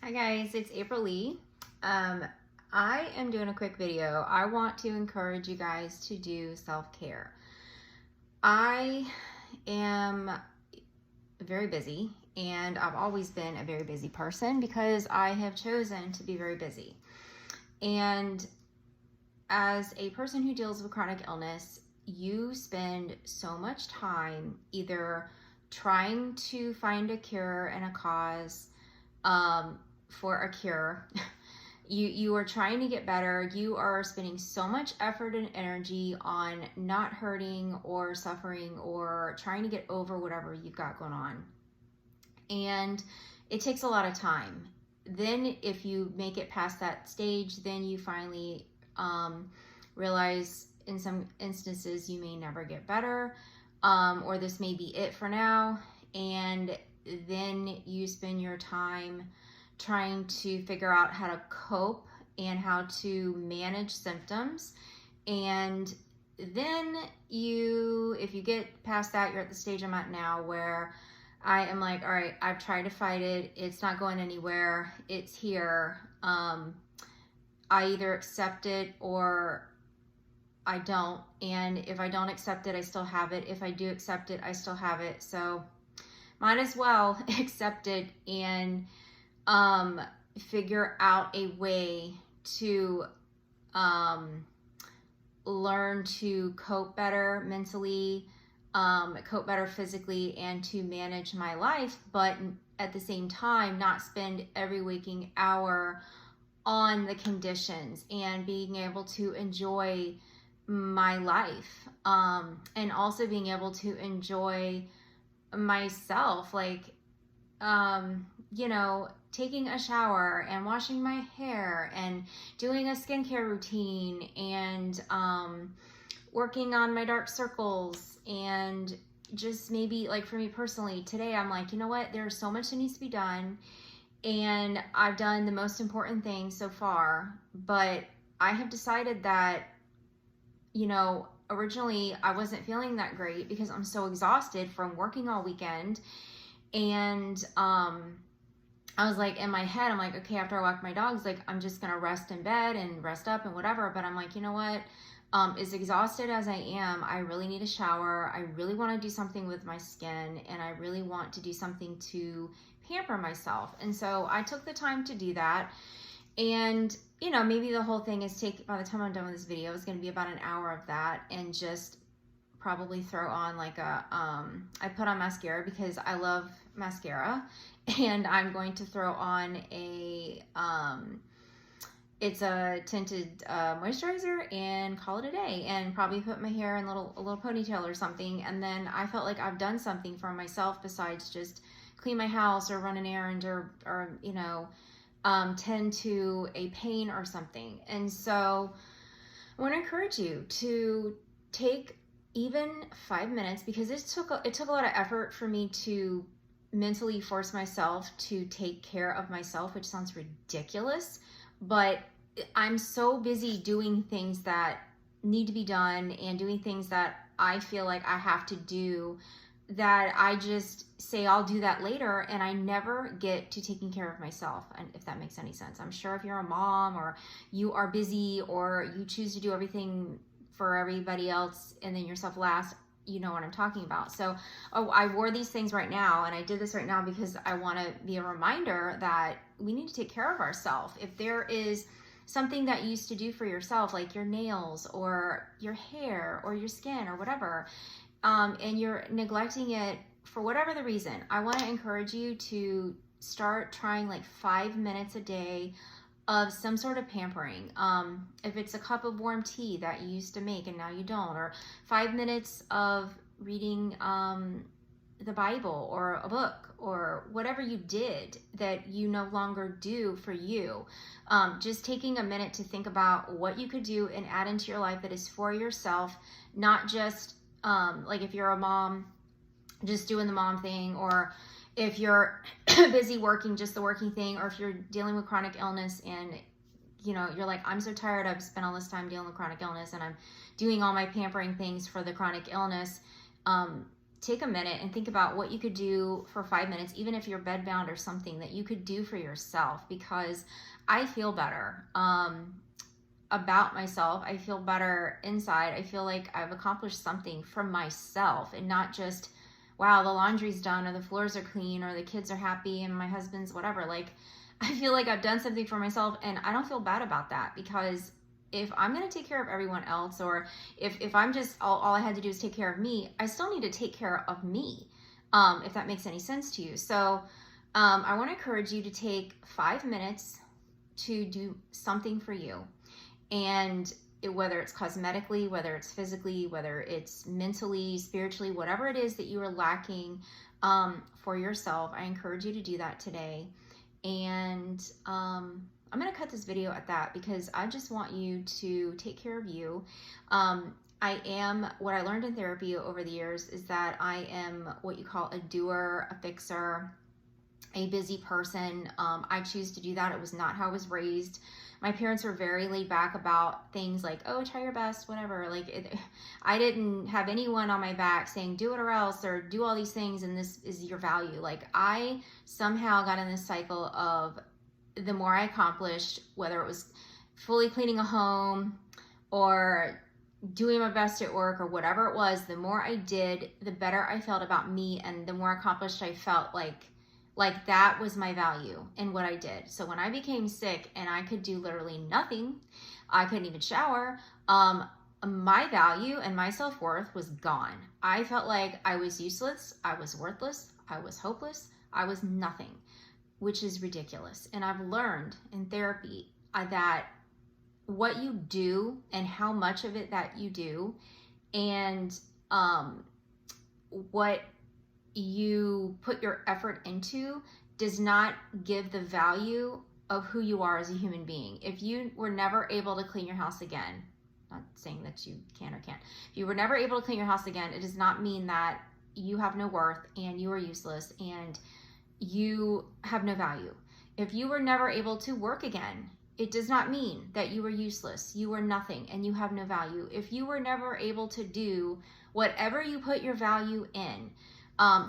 Hi guys, it's April Lee. I am doing a quick video. I want to encourage you guys to do self-care. I am very busy, and I've always been a very busy person because I have chosen to be very busy. And as a person who deals with chronic illness, you spend so much time either trying to find a cure and a cause for a cure. You are trying to get better. You are spending so much effort and energy on not hurting or suffering or trying to get over whatever you've got going on. And it takes a lot of time. Then if you make it past that stage, then you finally realize in some instances you may never get better, or this may be it for now. And then you spend your time trying to figure out how to cope and how to manage symptoms. And then if you get past that, you're at the stage I'm at now where I am like, all right, I've tried to fight it. It's not going anywhere. It's here. I either accept it or I don't. And if I don't accept it, I still have it. If I do accept it, I still have it. So might as well accept it and figure out a way to learn to cope better mentally, cope better physically, and to manage my life, but at the same time not spend every waking hour on the conditions, and being able to enjoy my life, and also being able to enjoy myself, like taking a shower and washing my hair and doing a skincare routine and working on my dark circles. And just maybe, like, for me personally today, I'm like, you know what, there's so much that needs to be done, and I've done the most important thing so far. But I have decided that, originally I wasn't feeling that great because I'm so exhausted from working all weekend. And I was like, in my head, I'm like, okay, after I walk my dogs, like, I'm just gonna rest in bed and rest up and whatever. But I'm like, you know what? As exhausted as I am, I really need a shower. I really want to do something with my skin, and I really want to do something to pamper myself. And so I took the time to do that. And maybe the whole thing is by the time I'm done with this video, it's going to be about an hour of that, and just probably throw on like I put on mascara because I love mascara, and I'm going to throw on it's a tinted moisturizer and call it a day, and probably put my hair in a little ponytail or something. And then I felt like I've done something for myself besides just clean my house or run an errand or tend to a pain or something. And so I want to encourage you to take even 5 minutes, because it took a lot of effort for me to mentally force myself to take care of myself, which sounds ridiculous, but I'm so busy doing things that need to be done and doing things that I feel like I have to do, that I just say I'll do that later, and I never get to taking care of myself. And if that makes any sense, I'm sure if you're a mom or you are busy or you choose to do everything for everybody else and then yourself last, you know what I'm talking about. So I wore these things right now, and I did this right now because I want to be a reminder that we need to take care of ourselves. If there is something that you used to do for yourself, like your nails or your hair or your skin or whatever, and you're neglecting it for whatever the reason, I want to encourage you to start trying like 5 minutes a day of some sort of pampering. If it's a cup of warm tea that you used to make and now you don't, or 5 minutes of reading the Bible or a book, or whatever you did that you no longer do for you. Just taking a minute to think about what you could do and add into your life that is for yourself, not just like if you're a mom, just doing the mom thing, or if you're busy working, just the working thing, or if you're dealing with chronic illness and you're like, I'm so tired, I've spent all this time dealing with chronic illness and I'm doing all my pampering things for the chronic illness. take a minute and think about what you could do for 5 minutes, even if you're bedbound or something that you could do for yourself, because I feel better about myself. I feel better inside. I feel like I've accomplished something for myself, and not just, wow, the laundry's done or the floors are clean or the kids are happy and my husband's whatever. Like, I feel like I've done something for myself, and I don't feel bad about that, because if I'm going to take care of everyone else, or if I'm just, all I had to do is take care of me, I still need to take care of me, if that makes any sense to you. So I want to encourage you to take 5 minutes to do something for you. And whether it's cosmetically, whether it's physically, whether it's mentally, spiritually, whatever it is that you are lacking for yourself, I encourage you to do that today. And I'm going to cut this video at that, because I just want you to take care of you. What I learned in therapy over the years is that I am what you call a doer, a fixer, a busy person. I choose to do that. It was not how I was raised. My parents were very laid back about things like, oh, try your best, whatever. Like, I didn't have anyone on my back saying, do it or else, or do all these things, and this is your value. Like, I somehow got in this cycle of, the more I accomplished, whether it was fully cleaning a home or doing my best at work or whatever it was, the more I did, the better I felt about me, and the more accomplished I felt, like that was my value in what I did. So when I became sick and I could do literally nothing, I couldn't even shower, my value and my self-worth was gone. I felt like I was useless, I was worthless, I was hopeless, I was nothing, which is ridiculous. And I've learned in therapy that what you do and how much of it that you do, and what you put your effort into, does not give the value of who you are as a human being. If you were never able to clean your house again, not saying that you can or can't, if you were never able to clean your house again, it does not mean that you have no worth and you are useless and you have no value. If you were never able to work again, it does not mean that you are useless, you are nothing, and you have no value. If you were never able to do whatever you put your value in,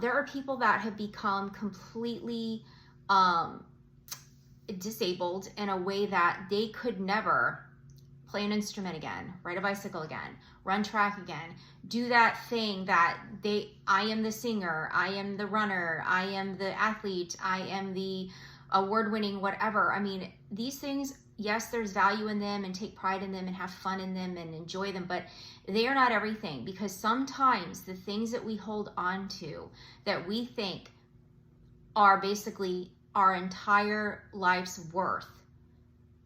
there are people that have become completely disabled in a way that they could never play an instrument again, ride a bicycle again, run track again, do that thing that I am the singer, I am the runner, I am the athlete, I am the award-winning whatever. I mean, these things, yes, there's value in them, and take pride in them and have fun in them and enjoy them, but they are not everything, because sometimes the things that we hold on to that we think are basically our entire life's worth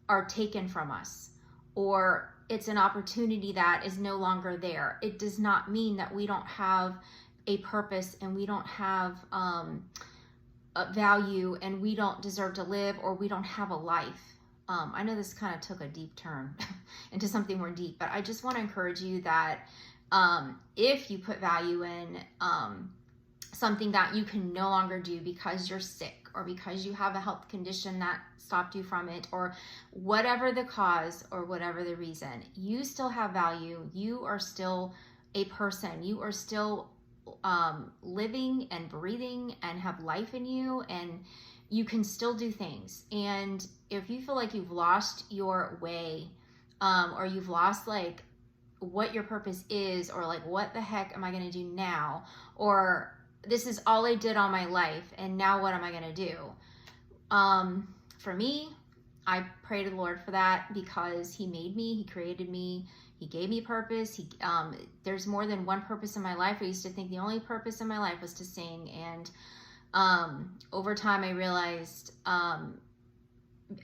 are taken from us, or it's an opportunity that is no longer there. It does not mean that we don't have a purpose and we don't have a value and we don't deserve to live, or we don't have a life. I know this kind of took a deep turn into something more deep, but I just want to encourage you that if you put value in something that you can no longer do because you're sick, or because you have a health condition that stopped you from it, or whatever the cause or whatever the reason, you still have value. You are still a person. You are still living and breathing and have life in you, and you can still do things. And if you feel like you've lost your way, or you've lost like what your purpose is, or like, what the heck am I going to do now? Or this is all I did all my life, and now what am I going to do? For me, I pray to the Lord for that, because He made me, He created me, He gave me purpose. There's more than one purpose in my life. I used to think the only purpose in my life was to sing, and over time I realized,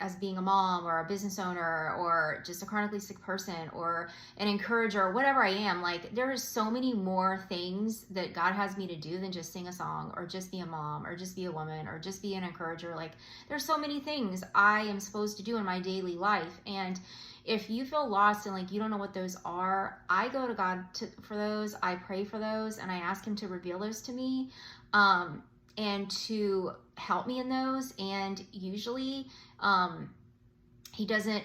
as being a mom or a business owner or just a chronically sick person or an encourager or whatever I am, like, there is so many more things that God has me to do than just sing a song or just be a mom or just be a woman or just be an encourager. Like, there's so many things I am supposed to do in my daily life. And if you feel lost and like you don't know what those are, I go to God for those. I pray for those, and I ask Him to reveal those to me, and to help me in those. And usually He doesn't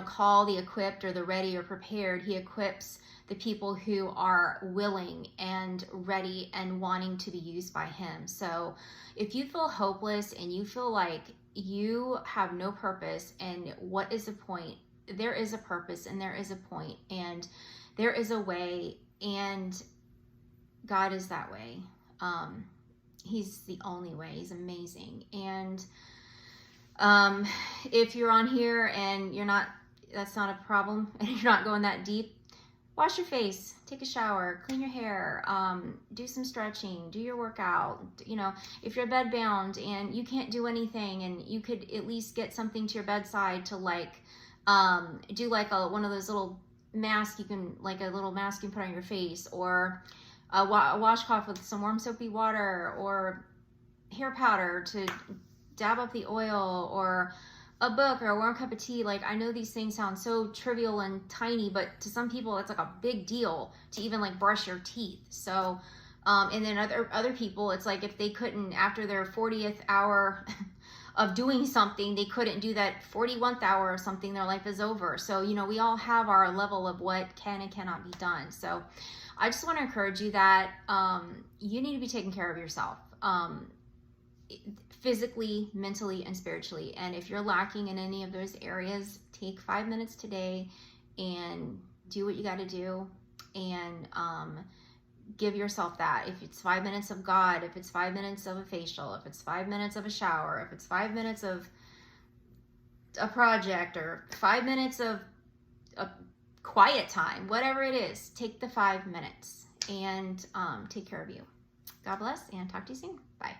call the equipped or the ready or prepared. He equips the people who are willing and ready and wanting to be used by him. So if you feel hopeless and you feel like you have no purpose, and what is the point? There is a purpose and there is a point and there is a way, and God is that way. He's the only way. He's amazing. And if you're on here and that's not a problem, and you're not going that deep, wash your face, take a shower, clean your hair, do some stretching, do your workout. If you're bedbound and you can't do anything, and you could at least get something to your bedside to do one of those little masks a little mask you can put on your face, or a washcloth with some warm soapy water, or hair powder to dab up the oil, or a book, or a warm cup of tea. I know these things sound so trivial and tiny, but to some people it's a big deal to even brush your teeth. So and then other people, it's if they couldn't, after their 40th hour of doing something, they couldn't do that 41st hour or something, their life is over. So we all have our level of what can and cannot be done. So I just want to encourage you that you need to be taking care of yourself, physically, mentally, and spiritually. And if you're lacking in any of those areas, take 5 minutes today and do what you got to do, and give yourself that. If it's 5 minutes of God, if it's 5 minutes of a facial, if it's 5 minutes of a shower, if it's 5 minutes of a project, or 5 minutes of a quiet time, whatever it is, take the 5 minutes and take care of you. God bless, and talk to you soon. Bye.